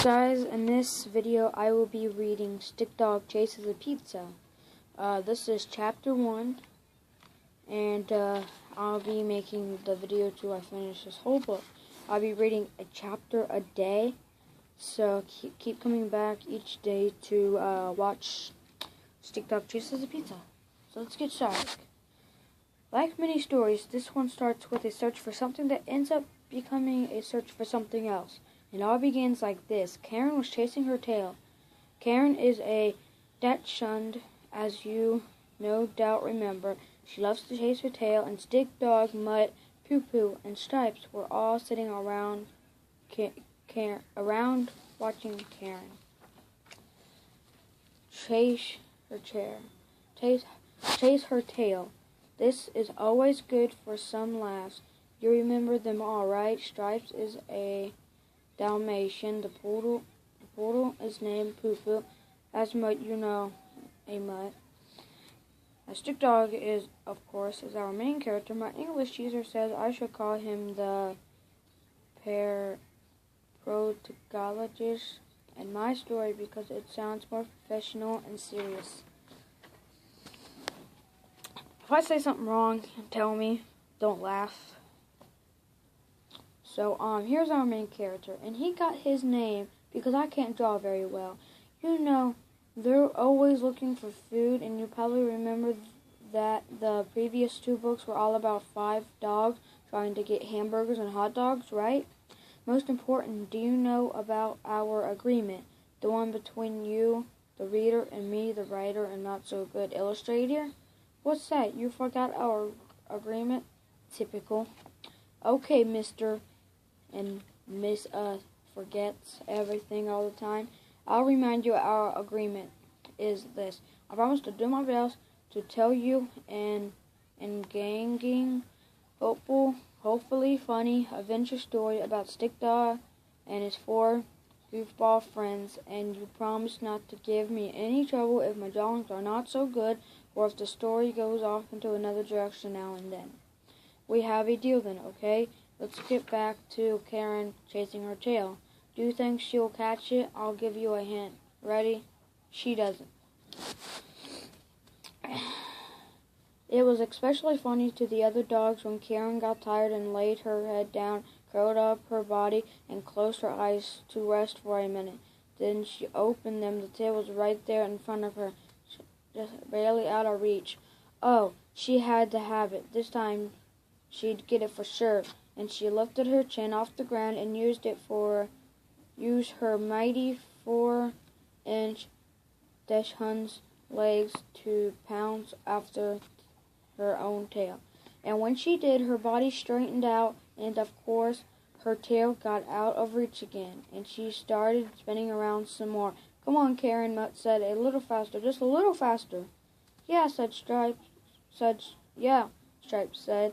Guys, in this video I will be reading Stick Dog Chases a Pizza. This is chapter 1, and I'll be making the video till I finish this whole book. I'll be reading a chapter a day, so keep coming back each day to watch Stick Dog Chases a Pizza. So let's get started. Like many stories, this one starts with a search for something that ends up becoming a search for something else. It all begins like this. Karen was chasing her tail. Karen is a Dachshund, as you no doubt remember. She loves to chase her tail, and Stick Dog, Mutt, Poo Poo, and Stripes were all sitting around watching Karen chase her tail. This is always good for some laughs. You remember them all, right? Stripes is a Dalmatian. The poodle is named Poo Poo. As Mutt, you know, a Mutt. A Stick Dog is, of course, our main character. My English teacher says I should call him the protagonist in my story because it sounds more professional and serious. If I say something wrong, tell me. Don't laugh. So, here's our main character, and he got his name because I can't draw very well. You know, they're always looking for food, and you probably remember that the previous 2 books were all about 5 dogs trying to get hamburgers and hot dogs, right? Most important, do you know about our agreement? The one between you, the reader, and me, the writer and not-so-good illustrator? What's that? You forgot our agreement? Typical. Okay, Mr. and Miss forgets everything all the time. I'll remind you our agreement is this. I promise to do my best to tell you an engaging, hopefully funny adventure story about Stick Dog and his 4 goofball friends, and you promise not to give me any trouble if my drawings are not so good or if the story goes off into another direction now and then. We have a deal then, okay? Let's get back to Karen chasing her tail. Do you think she'll catch it? I'll give you a hint. Ready? She doesn't. It was especially funny to the other dogs when Karen got tired and laid her head down, curled up her body, and closed her eyes to rest for a minute. Then she opened them. The tail was right there in front of her, just barely out of reach. Oh, she had to have it. This time she'd get it for sure. And she lifted her chin off the ground and used her mighty 4-inch Dachshund's legs to pounce after her own tail. And when she did, her body straightened out, and of course, her tail got out of reach again, and she started spinning around some more. Come on, Karen, Mutt said. A little faster, just a little faster. Yeah, Stripes said,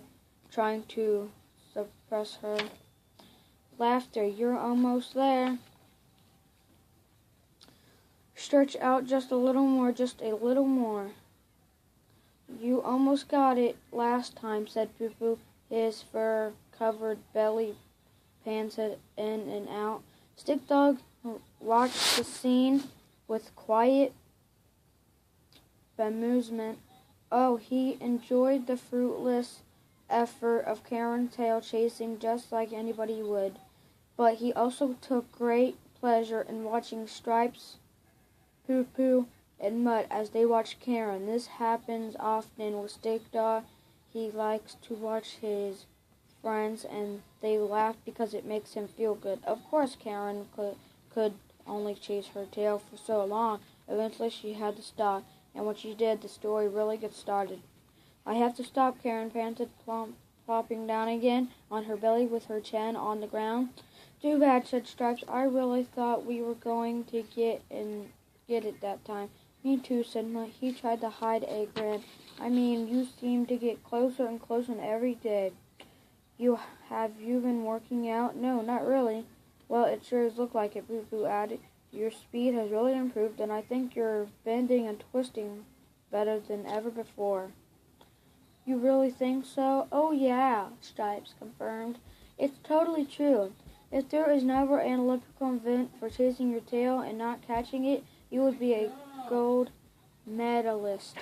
trying to suppress her laughter. You're almost there. Stretch out just a little more, just a little more. You almost got it last time, said Poo Poo, his fur-covered belly panted in and out. Stick Dog watched the scene with quiet amusement. Oh, he enjoyed the fruitless effort of Karen's tail chasing just like anybody would. But he also took great pleasure in watching Stripes, Poo Poo, and Mutt as they watched Karen. This happens often with Stick Dog. He likes to watch his friends and they laugh because it makes him feel good. Of course, Karen could only chase her tail for so long. Eventually she had to stop, and when she did, the story really gets started. I have to stop, Karen panted, plopping down again on her belly with her chin on the ground. Too bad, said Stripes. I really thought we were going to get it that time. Me too, said Mutt. He tried to hide a grin. I mean, you seem to get closer and closer every day. Have you been working out? No, not really. Well, it sure does look like it, Poo Poo added. Your speed has really improved, and I think you're bending and twisting better than ever before. You really think so? Oh, yeah, Stripes confirmed. It's totally true. If there is never an Olympic event for chasing your tail and not catching it, you would be a gold medalist.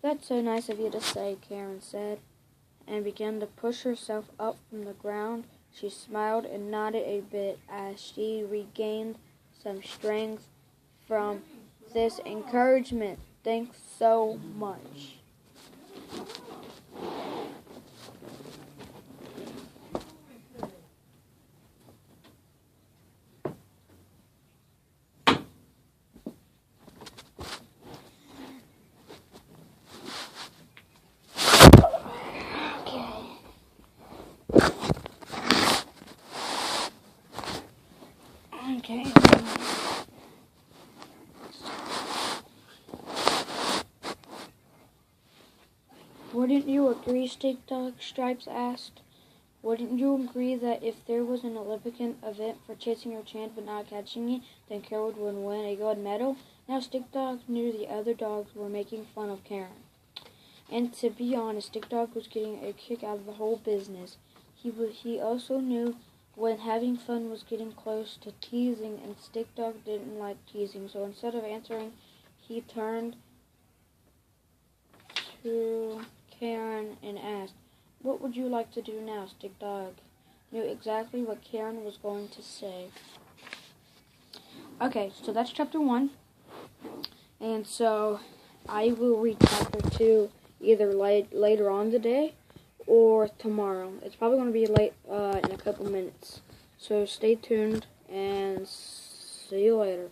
That's so nice of you to say, Karen said, and began to push herself up from the ground. She smiled and nodded a bit as she regained some strength from this encouragement. Thanks so much. Okay. Wouldn't you agree, Stick Dog? Stripes asked. Wouldn't you agree that if there was an Olympic event for chasing your chance but not catching it, then Karen would win a gold medal? Now Stick Dog knew the other dogs were making fun of Karen. And to be honest, Stick Dog was getting a kick out of the whole business. He also knew when having fun was getting close to teasing, and Stick Dog didn't like teasing. So instead of answering, he turned to Karen and asked, "What would you like to do now?" Stick Dog knew exactly what Karen was going to say. Okay, so that's chapter 1. And so I will read chapter 2 either later on today or tomorrow. It's probably going to be late in a couple minutes. So stay tuned and see you later.